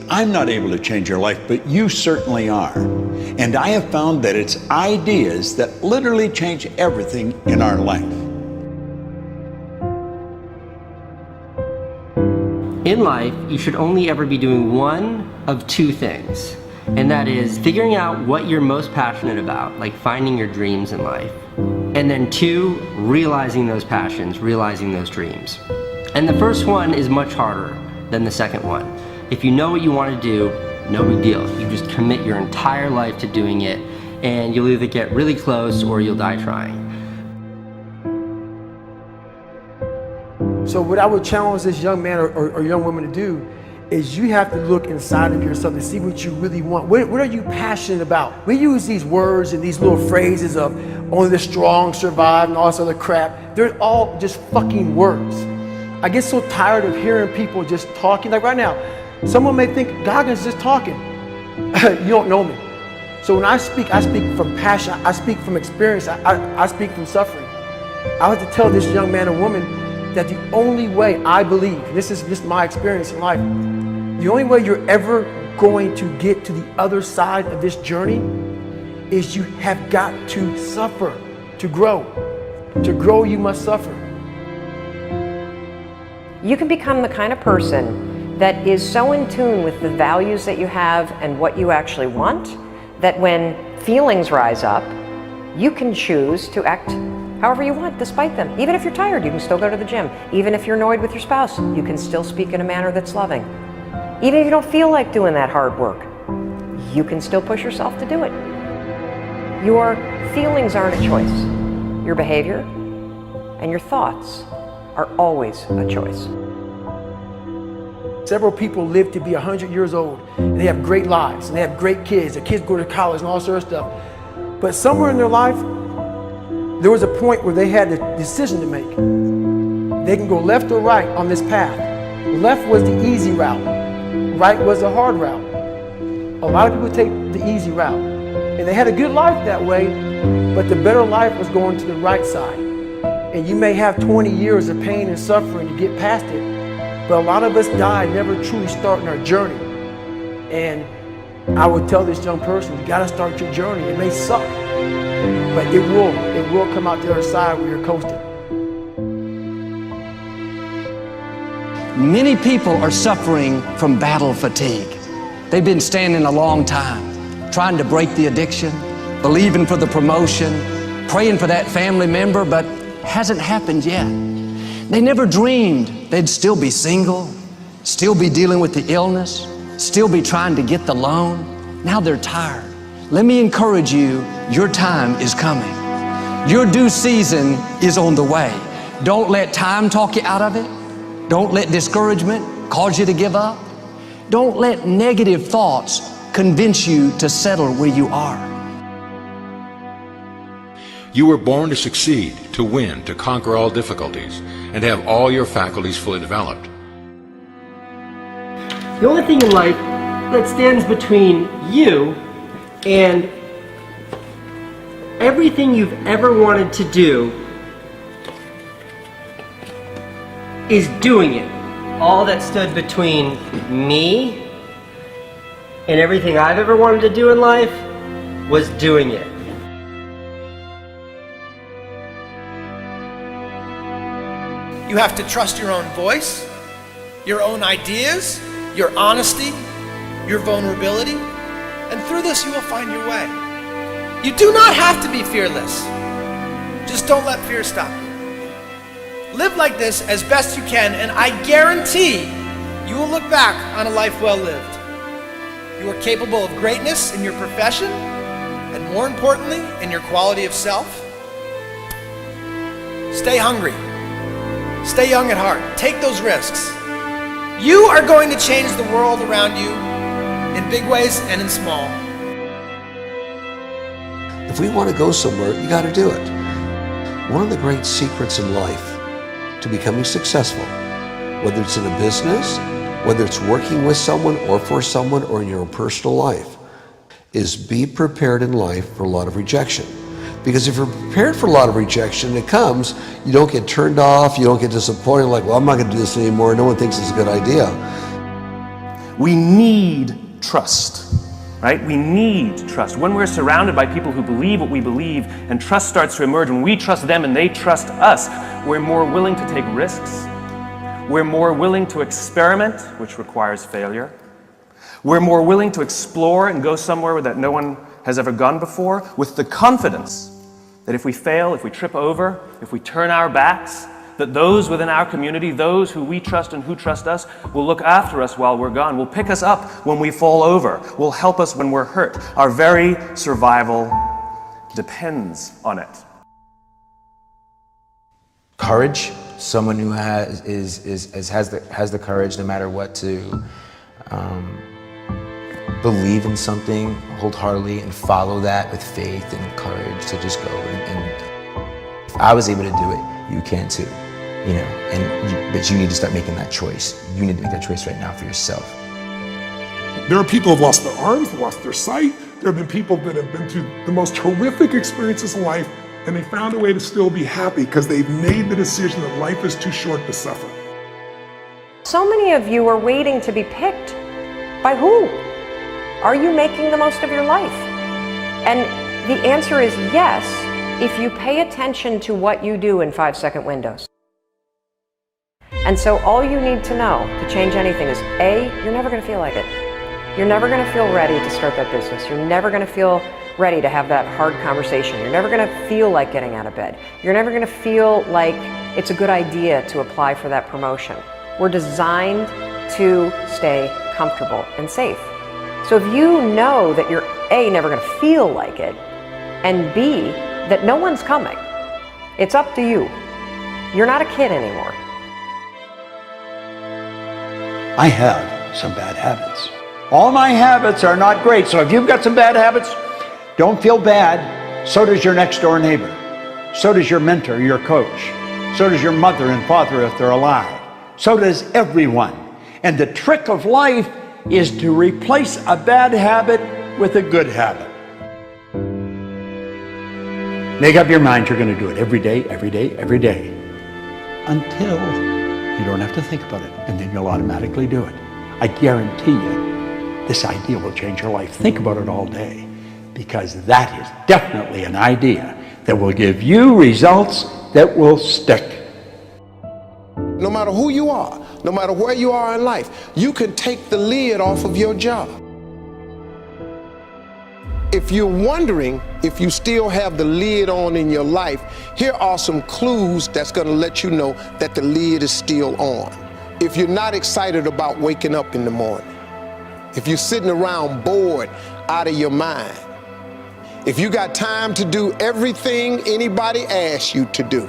I'm not able to change your life, but you certainly are. And I have found that it's ideas that literally change everything in our life. In life, you should only ever be doing one of two things, and that is figuring out what you're most passionate about, like finding your dreams in life. And then two, realizing those passions, realizing those dreams. And the first one is much harder than the second one. If you know what you want to do, no big deal. You just commit your entire life to doing it, and you'll either get really close or you'll die trying. So what I would challenge this young man or young woman to do is you have to look inside of yourself to see what you really want. What are you passionate about? We use these words and these little phrases of only the strong survive and all this other crap. They're all just fucking words. I get so tired of hearing people just talking. Like right now, someone may think Goggins is just talking. You don't know me. So when I speak from passion. I speak from experience. I speak from suffering. I have to tell this young man or woman that the only way I believe, this is just my experience in life, the only way you're ever going to get to the other side of this journey is you have got to suffer to grow. To grow, you must suffer. You can become the kind of person that is so in tune with the values that you have and what you actually want, that when feelings rise up, you can choose to act however you want despite them. Even if you're tired, you can still go to the gym. Even if you're annoyed with your spouse, you can still speak in a manner that's loving. Even if you don't feel like doing that hard work, you can still push yourself to do it. Your feelings aren't a choice. Your behavior and your thoughts are always a choice. Several people live to be 100 years old, and they have great lives, and they have great kids. Their kids go to college and all sorts of stuff. But somewhere in their life, there was a point where they had a decision to make. They can go left or right on this path. Left was the easy route. Right was the hard route. A lot of people take the easy route. And they had a good life that way, but the better life was going to the right side. And you may have 20 years of pain and suffering to get past it, but a lot of us die never truly starting our journey. And I would tell this young person, you gotta start your journey. It may suck, but it will come out the other side where you're coasting. Many people are suffering from battle fatigue. They've been standing a long time, trying to break the addiction, believing for the promotion, praying for that family member, but hasn't happened yet. They never dreamed they'd still be single, still be dealing with the illness, still be trying to get the loan. Now they're tired. Let me encourage you, your time is coming. Your due season is on the way. Don't let time talk you out of it. Don't let discouragement cause you to give up. Don't let negative thoughts convince you to settle where you are. You were born to succeed, to win, to conquer all difficulties, and to have all your faculties fully developed. The only thing in life that stands between you and everything you've ever wanted to do is doing it. All that stood between me and everything I've ever wanted to do in life was doing it. You have to trust your own voice, your own ideas, your honesty, your vulnerability, and through this you will find your way. You do not have to be fearless. Just don't let fear stop you. Live like this as best you can, and I guarantee you will look back on a life well lived. You are capable of greatness in your profession, and more importantly, in your quality of self. Stay hungry. Stay young at heart. Take those risks. You are going to change the world around you in big ways and in small. If we want to go somewhere, you got to do it. One of the great secrets in life to becoming successful, whether it's in a business, whether it's working with someone or for someone or in your own personal life, is be prepared in life for a lot of rejection. Because if you're prepared for a lot of rejection, it comes, you don't get turned off, you don't get disappointed, like, well, I'm not going to do this anymore, no one thinks it's a good idea. We need trust, right? We need trust. When we're surrounded by people who believe what we believe and trust starts to emerge, when we trust them and they trust us, we're more willing to take risks. We're more willing to experiment, which requires failure. We're more willing to explore and go somewhere that no one has ever gone before, with the confidence that if we fail, if we trip over, if we turn our backs, that those within our community, those who we trust and who trust us, will look after us while we're gone, will pick us up when we fall over, will help us when we're hurt. Our very survival depends on it. Courage, someone who has the courage no matter what to believe in something wholeheartedly and follow that with faith and courage to just go. And if I was able to do it, you can too. You know, but you need to start making that choice. You need to make that choice right now for yourself. There are people who have lost their arms, lost their sight. There have been people that have been through the most horrific experiences in life, and they found a way to still be happy because they've made the decision that life is too short to suffer. So many of you are waiting to be picked. By who? Are you making the most of your life? And the answer is yes, if you pay attention to what you do in 5-second windows. And so all you need to know to change anything is A, you're never going to feel like it. You're never going to feel ready to start that business. You're never going to feel ready to have that hard conversation. You're never going to feel like getting out of bed. You're never going to feel like it's a good idea to apply for that promotion. We're designed to stay comfortable and safe. So if you know that you're A, never going to feel like it, and B, that no one's coming, it's up to you. You're not a kid anymore. I have some bad habits. All my habits are not great, so if you've got some bad habits, don't feel bad. So does your next door neighbor. So does your mentor, your coach. So does your mother and father if they're alive. So does everyone. And the trick of life is to replace a bad habit with a good habit. Make up your mind you're going to do it every day, every day, every day, until you don't have to think about it, and then you'll automatically do it. I guarantee you, this idea will change your life. Think about it all day, because that is definitely an idea that will give you results that will stick. No matter who you are, no matter where you are in life, you can take the lid off of your job. If you're wondering if you still have the lid on in your life, here are some clues that's going to let you know that the lid is still on. If you're not excited about waking up in the morning, if you're sitting around bored out of your mind, if you got time to do everything anybody asks you to do,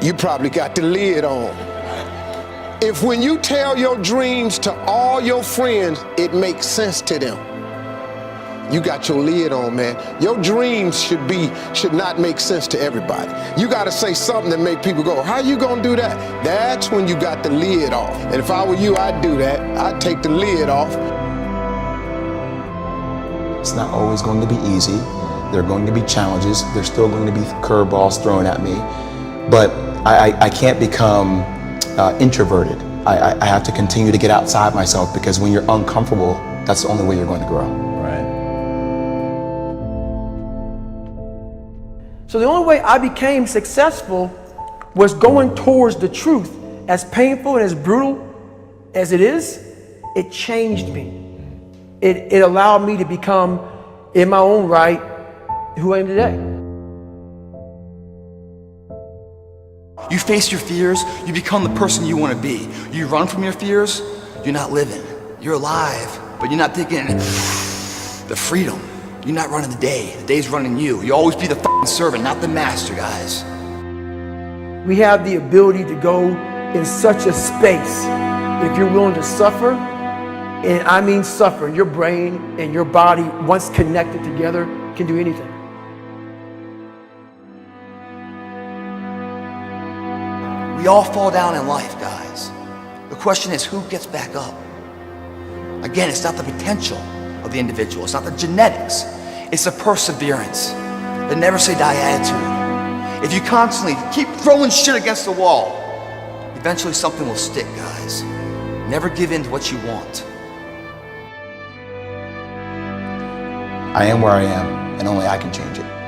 you probably got the lid on. If when you tell your dreams to all your friends, it makes sense to them, you got your lid on, man. Your dreams should not make sense to everybody. You got to say something that make people go, how you gonna do that? That's when you got the lid off. And if I were you, I'd do that. I'd take the lid off. It's not always going to be easy. There are going to be challenges. There's still going to be curveballs thrown at me. But I can't become introverted. I have to continue to get outside myself, because when you're uncomfortable, that's the only way you're going to grow. Right. So the only way I became successful was going towards the truth. As painful and as brutal as it is, it changed me. It allowed me to become, in my own right, who I am today. You face your fears, you become the person you want to be. You run from your fears, you're not living. You're alive, but you're not taking the freedom. You're not running the day's running you. You always be the fucking servant, not the master, guys. We have the ability to go in such a space if you're willing to suffer, and I mean suffer. Your brain and your body, once connected together, can do anything. We all fall down in life, guys. The question is, who gets back up? Again, it's not the potential of the individual. It's not the genetics. It's the perseverance, the never say die attitude. If you constantly keep throwing shit against the wall, eventually something will stick, guys. Never give in to what you want. I am where I am, and only I can change it.